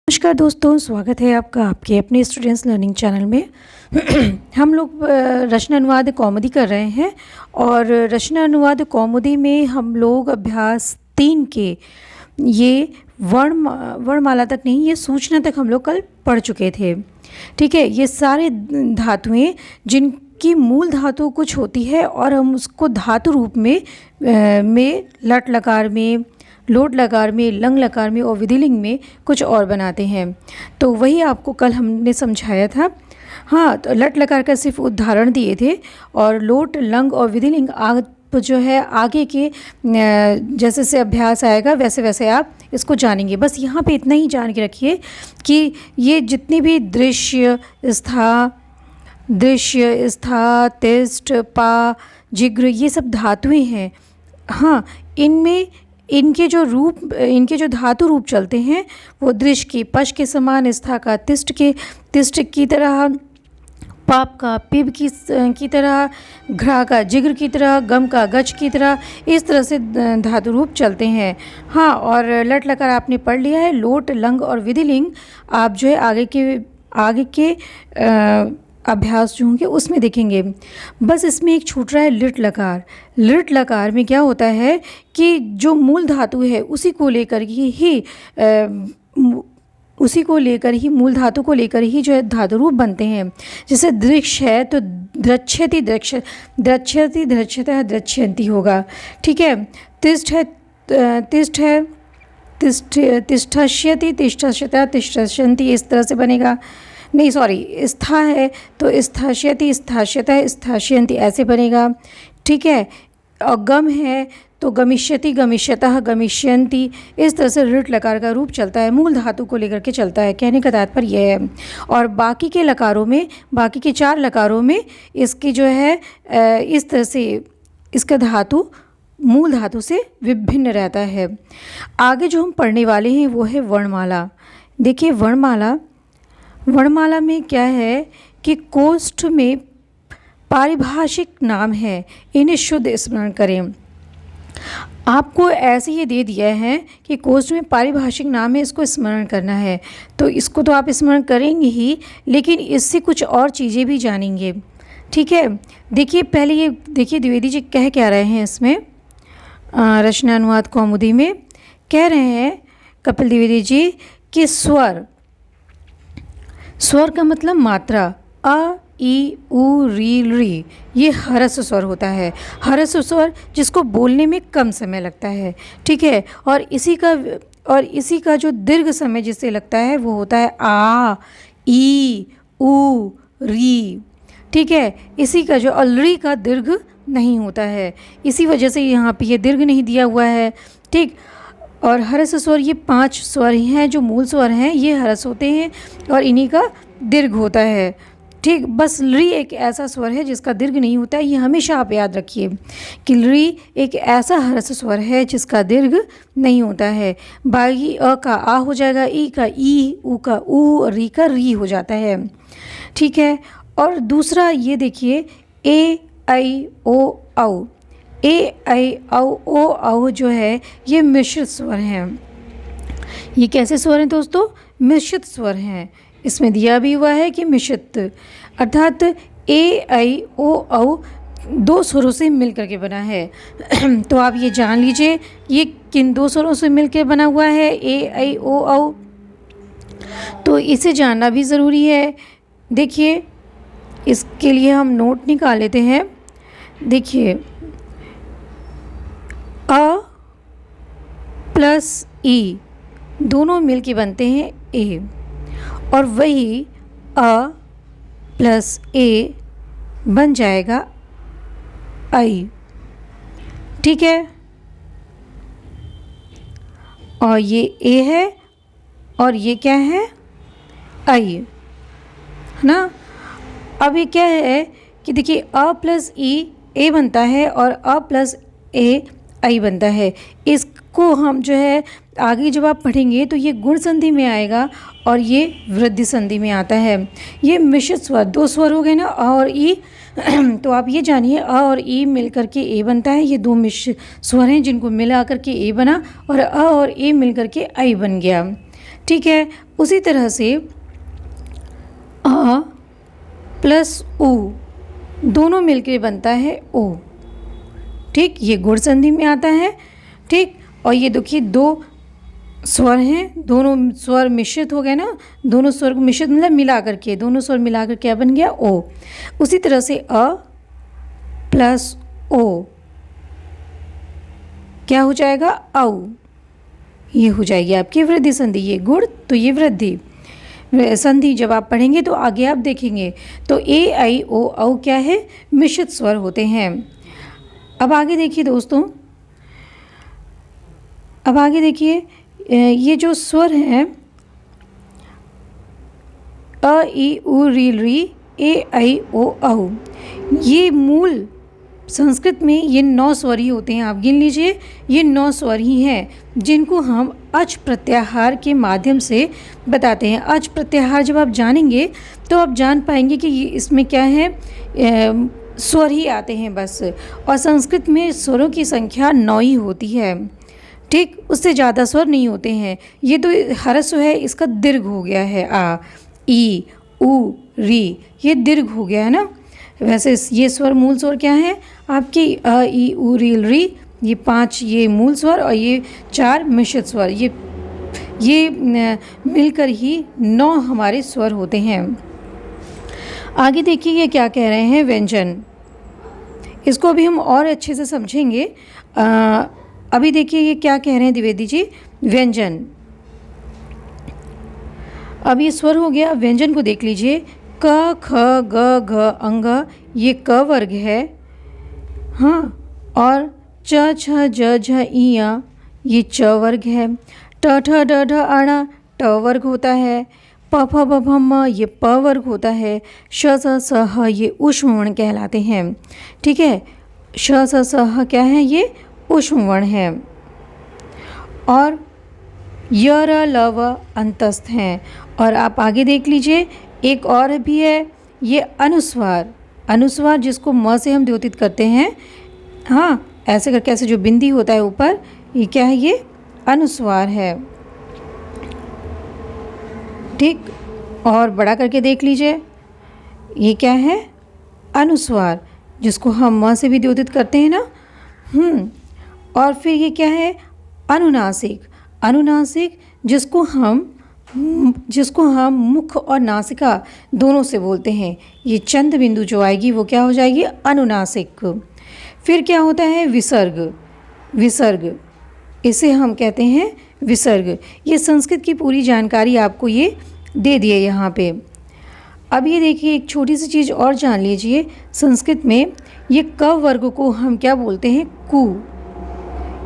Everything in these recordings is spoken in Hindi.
नमस्कार दोस्तों, स्वागत है आपका आपके अपने स्टूडेंट्स लर्निंग चैनल में। हम लोग रचना अनुवाद कौमुदी कर रहे हैं और रचना अनुवाद कौमुदी में हम लोग अभ्यास 3 के ये वर्णमाला तक नहीं, ये सूचना तक हम लोग कल पढ़ चुके थे। ठीक है, ये सारे धातुएं जिनकी मूल धातु कुछ होती है और हम उसको धातु रूप में लट लकार में, लोट लकार में, लंग लकार में और विधिलिंग में कुछ और बनाते हैं। तो वही आपको कल हमने समझाया था। हाँ, तो लट लकार का सिर्फ उदाहरण दिए थे और लोट, लंग और विधिलिंग जो है आगे के जैसे से अभ्यास आएगा वैसे वैसे आप इसको जानेंगे। बस यहाँ पे इतना ही जान के रखिए कि ये जितनी भी दृश्य, स्था, तिष्ठ, पा, जिग्र, ये सब धातुएं हैं। हाँ, इनमें इनके जो धातु रूप चलते हैं वो दृश्य की पश के समान, स्था का तिष्ठ की तरह, पाप का पिब की तरह, घ्रा का जिग्र की तरह, गम का गच की तरह, इस तरह से धातु रूप चलते हैं। हाँ, और लट लकार आपने पढ़ लिया है। लोट, लंग और विधिलिंग आप जो है आगे के अभ्यास जो होंगे उसमें देखेंगे। बस इसमें एक छूट रहा है लिट लकार। लिट लकार में क्या होता है कि जो मूल धातु है उसी को लेकर ही मूल धातु को लेकर ही जो है धातु रूप बनते हैं। जैसे दृक्ष है तो द्रक्ष्यति, द्रक्ष्यतः, द्रक्ष्यन्ति होगा। ठीक है, तिष्ठ है तिष्ठस्यति, तिष्ठस्यतः, तिष्ठस्यन्ति, इस तरह से बनेगा। नहीं सॉरी, स्था है तो स्थास्यति, स्थास्यतः, स्थास्यन्ति, ऐसे बनेगा। ठीक है, और गम है तो गमिष्यति, गमिष्यतः, गमिष्यन्ति, इस तरह से ऋट लकार का रूप चलता है, मूल धातु को लेकर के चलता है। कहने का तात्पर्य यह है। और बाकी के लकारों में, बाकी के 4 लकारों में इसकी जो है इस तरह से इसका धातु मूल धातु से विभिन्न रहता है। आगे जो हम पढ़ने वाले हैं वो है वर्णमाला। देखिए, वर्णमाला में क्या है कि कोष्ठ में पारिभाषिक नाम है, इन्हें शुद्ध स्मरण करें। आपको ऐसे ही दे दिया है कि कोष्ठ में पारिभाषिक नाम है, इसको स्मरण करना है। तो इसको तो आप स्मरण करेंगे ही, लेकिन इससे कुछ और चीज़ें भी जानेंगे। ठीक है, देखिए पहले ये देखिए द्विवेदी जी कह क्या रहे हैं इसमें रचना अनुवाद कौमुदी में। कह रहे हैं कपिल द्विवेदी जी कि स्वर का मतलब मात्रा, अ, ई, उ, री, री, ये ह्रस्व स्वर होता है। ह्रस्व स्वर जिसको बोलने में कम समय लगता है। ठीक है, और इसी का जो दीर्घ समय जिससे लगता है वो होता है आ, ई, उ, री। ठीक है, इसी का जो अलरी का दीर्घ नहीं होता है, इसी वजह से यहाँ पे ये दीर्घ नहीं दिया हुआ है। ठीक, और ह्रस्व स्वर ये 5 स्वर हैं जो मूल स्वर हैं, ये ह्रस्व होते हैं और इन्हीं का दीर्घ होता है। ठीक, बस री एक ऐसा स्वर है जिसका दीर्घ नहीं होता है। ये हमेशा आप याद रखिए कि री एक ऐसा ह्रस्व स्वर है जिसका दीर्घ नहीं होता है। बागी अ का आ हो जाएगा, ई का ई, उ का उ, री का री हो जाता है। ठीक है, और दूसरा ये देखिए ए, आई, ओ, औ। ए, आई, औ, ओ, औ जो है ये मिश्रित स्वर हैं। ये कैसे स्वर हैं दोस्तों? मिश्रित स्वर हैं। इसमें दिया भी हुआ है कि मिश्रित, अर्थात ए, आई, ओ, औ 2 स्वरों से मिलकर के बना है। तो आप ये जान लीजिए ये किन 2 स्वरों से मिलकर बना हुआ है, ए, आई, ओ, औ। तो इसे जानना भी ज़रूरी है। देखिए, इसके लिए हम नोट निकाल लेते हैं। देखिए, अ प्लस ई दोनों मिलके बनते हैं ए, और वही अ प्लस ए बन जाएगा आई। ठीक है, और ये ए है और ये क्या है, आई, है ना। अब ये क्या है कि देखिए अ प्लस ई ए बनता है और अ प्लस ए आई बनता है। इसको हम जो है आगे जब आप पढ़ेंगे तो ये गुण संधि में आएगा और ये वृद्धि संधि में आता है। ये मिश्रित स्वर 2 स्वर हो गए ना, अ और ई। तो आप ये जानिए अ और ई मिल करके ए बनता है। ये 2 मिश्र स्वर हैं जिनको मिला करके ए बना, और अ और ए मिल करके आई बन गया। ठीक है। उसी तरह से अ प्लस उ दोनों मिलकर बनता है ओ। ठीक, ये गुण संधि में आता है। ठीक, और ये देखिए दो स्वर हैं, दोनों स्वर मिश्रित हो गए ना, दोनों स्वर को मिश्रित मतलब मिला करके, दोनों स्वर मिलाकर क्या बन गया ओ। उसी तरह से अ प्लस ओ क्या हो जाएगा औ। ये हो जाएगी आपकी वृद्धि संधि। ये गुण तो ये वृद्धि संधि जब आप पढ़ेंगे तो आगे आप देखेंगे। तो ए आई ओ औ क्या है, मिश्रित स्वर होते हैं। अब आगे देखिए दोस्तों, अब आगे देखिए ये जो स्वर हैं अ ई उ री री ए आई ओ औ, ये मूल संस्कृत में ये 9 स्वर ही होते हैं। आप गिन लीजिए, ये 9 स्वर ही हैं जिनको हम अच प्रत्याहार के माध्यम से बताते हैं। अच प्रत्याहार जब आप जानेंगे तो आप जान पाएंगे कि ये इसमें क्या है, स्वर ही आते हैं बस। और संस्कृत में स्वरों की संख्या 9 ही होती है। ठीक, उससे ज़्यादा स्वर नहीं होते हैं। ये तो ह्रस्व है, इसका दीर्घ हो गया है आ, ई, उ, री, ये दीर्घ हो गया है ना। वैसे ये स्वर मूल स्वर क्या है आपकी अ ई उ री री, ये 5 ये मूल स्वर और ये 4 मिश्रित स्वर, ये मिलकर ही 9 हमारे स्वर होते हैं। आगे देखिए ये क्या कह रहे हैं, व्यंजन। इसको भी हम और अच्छे से समझेंगे। अभी देखिए ये क्या कह रहे हैं द्विवेदी जी, व्यंजन। अब ये स्वर हो गया, व्यंजन को देख लीजिए। क ख ग घ अंग, ये क वर्ग है। हाँ, और च छ ज झ इया, ये च वर्ग है। ट ठ ड ढ अण, ट वर्ग होता है। प फ ब भ म, ये प वर्ग होता है। श स स ह, ये ऊष्म वर्ण कहलाते हैं। ठीक है, श स स ह क्या है, ये ऊष्म वर्ण है। और य र ल व अंतस्थ हैं। और आप आगे देख लीजिए, एक और भी है, ये अनुस्वार। अनुस्वार जिसको म से हम द्योतित करते हैं। हाँ, ऐसे करके ऐसे जो बिंदी होता है ऊपर, ये क्या है, ये अनुस्वार है। ठीक, और बड़ा करके देख लीजिए, ये क्या है, अनुस्वार जिसको हम म से भी द्योतित करते हैं ना। और फिर ये क्या है, अनुनासिक। अनुनासिक जिसको हम मुख और नासिका दोनों से बोलते हैं। ये चंद बिंदु जो आएगी वो क्या हो जाएगी, अनुनासिक। फिर क्या होता है, विसर्ग। विसर्ग, इसे हम कहते हैं विसर्ग। ये संस्कृत की पूरी जानकारी आपको ये दे दिए यहाँ पे। अब ये देखिए एक छोटी सी चीज़ और जान लीजिए, संस्कृत में ये क वर्ग को हम क्या बोलते हैं, कु।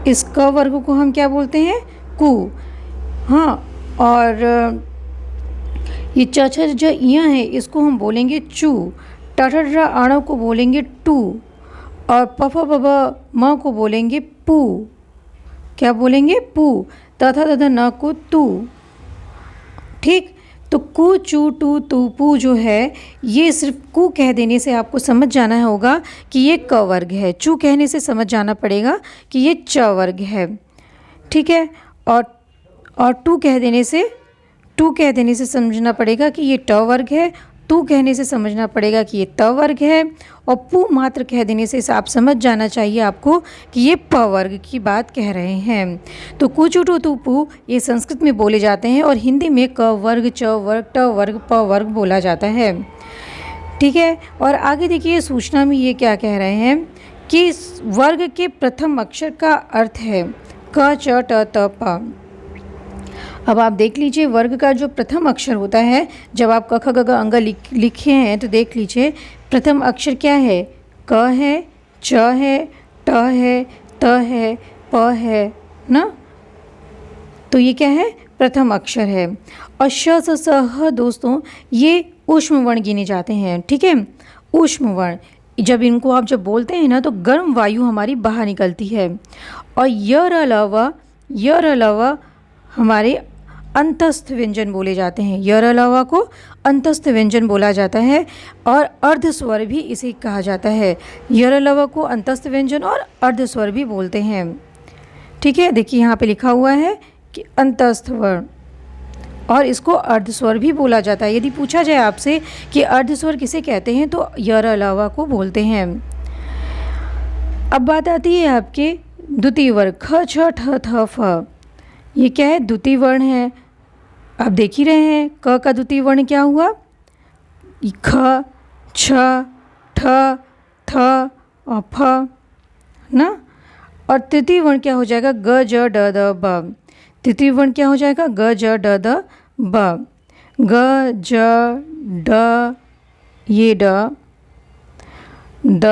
इस क वर्ग को हम क्या बोलते हैं, कु। हाँ, और ये च छ ज इया है, इसको हम बोलेंगे चू। ट ठ ड अण को बोलेंगे टू। और प फ ब ब म को बोलेंगे पू। क्या बोलेंगे, पू। त थ द ध न को तू। ठीक, तो कु चू टू तू पू जो है, ये सिर्फ कु कह देने से आपको समझ जाना होगा कि ये क वर्ग है। चू कहने से समझ जाना पड़ेगा कि ये च वर्ग है। ठीक है, और टू कह देने से समझना पड़ेगा कि ये ट वर्ग है। तू कहने से समझना पड़ेगा कि ये त वर्ग है। और पू मात्र कह देने से आप समझ जाना चाहिए आपको कि ये प वर्ग की बात कह रहे हैं। तो कु चू टू तू पू ये संस्कृत में बोले जाते हैं और हिंदी में क वर्ग, च वर्ग, ट वर्ग, प वर्ग बोला जाता है। ठीक है, और आगे देखिए सूचना में ये क्या कह रहे हैं कि वर्ग के प्रथम अक्षर का अर्थ है क च ट त प। अब आप देख लीजिए वर्ग का जो प्रथम अक्षर होता है, जब आप क ख ग घ अंग लिखे हैं तो देख लीजिए प्रथम अक्षर क्या है, क है, च है, ट है, त है, प है ना। तो ये क्या है, प्रथम अक्षर है। और श स स ह दोस्तों ये ऊष्म वर्ण गिने जाते हैं। ठीक है, ऊष्म वर्ण, जब इनको आप जब बोलते हैं ना तो गर्म वायु हमारी बाहर निकलती है। और य र ल व हमारे अंतस्थ व्यंजन बोले जाते हैं। य र ल व को अंतस्थ व्यंजन बोला जाता है और अर्ध स्वर भी इसे कहा जाता है। य र ल व को अंतस्थ व्यंजन और अर्ध स्वर भी बोलते हैं। ठीक है, देखिए यहाँ पे लिखा हुआ है कि अंतस्थ वर्ण, और इसको अर्धस्वर भी बोला जाता है। यदि पूछा जाए आपसे कि अर्धस्वर किसे कहते हैं तो यर अलावा को बोलते हैं। अब बात आती है आपके द्वितीय वर्ण ख छ ठ थ फ। ये क्या है? द्वितीय वर्ण है। आप देख ही रहे हैं क का द्वितीय वर्ण क्या हुआ? ख छ ठ थ और फ ना। और तृतीय वर्ण क्या हो जाएगा? ग ज ड द ब। तृतीय वर्ण क्या हो जाएगा? ग ज ड द ब। ग ज ड, ये ड, द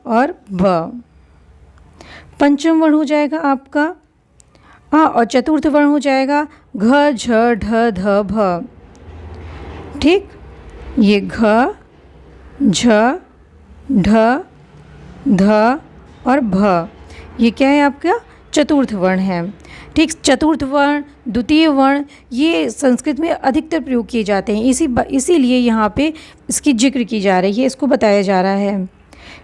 और ब। पंचम वर्ण हो जाएगा आपका और चतुर्थ वर्ण हो जाएगा घ झ ढ ध भ। ठीक, ये घ झ ढ ध और भ, ये क्या है आपका? चतुर्थ वर्ण है। ठीक, चतुर्थ वर्ण, द्वितीय वर्ण, ये संस्कृत में अधिकतर प्रयोग किए जाते हैं, इसीलिए यहाँ पे इसकी जिक्र की जा रही है, इसको बताया जा रहा है।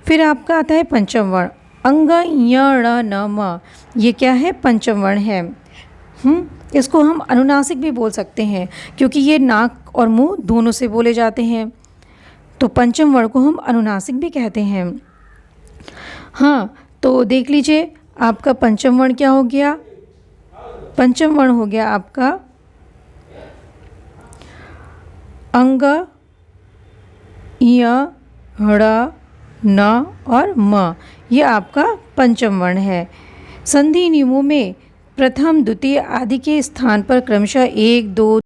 फिर आपका आता है पंचम वर्ण अंग य ण न म। ये क्या है? पंचम वर्ण है। इसको हम अनुनासिक भी बोल सकते हैं क्योंकि ये नाक और मुंह दोनों से बोले जाते हैं, तो पंचम वर्ण को हम अनुनासिक भी कहते हैं। हाँ, तो देख लीजिए आपका पंचम वर्ण क्या हो गया? पंचम वर्ण हो गया आपका अंग, य, ण, न और म। ये आपका पंचम वर्ण है। संधि नियमों में प्रथम, द्वितीय आदि के स्थान पर क्रमशः 1, 2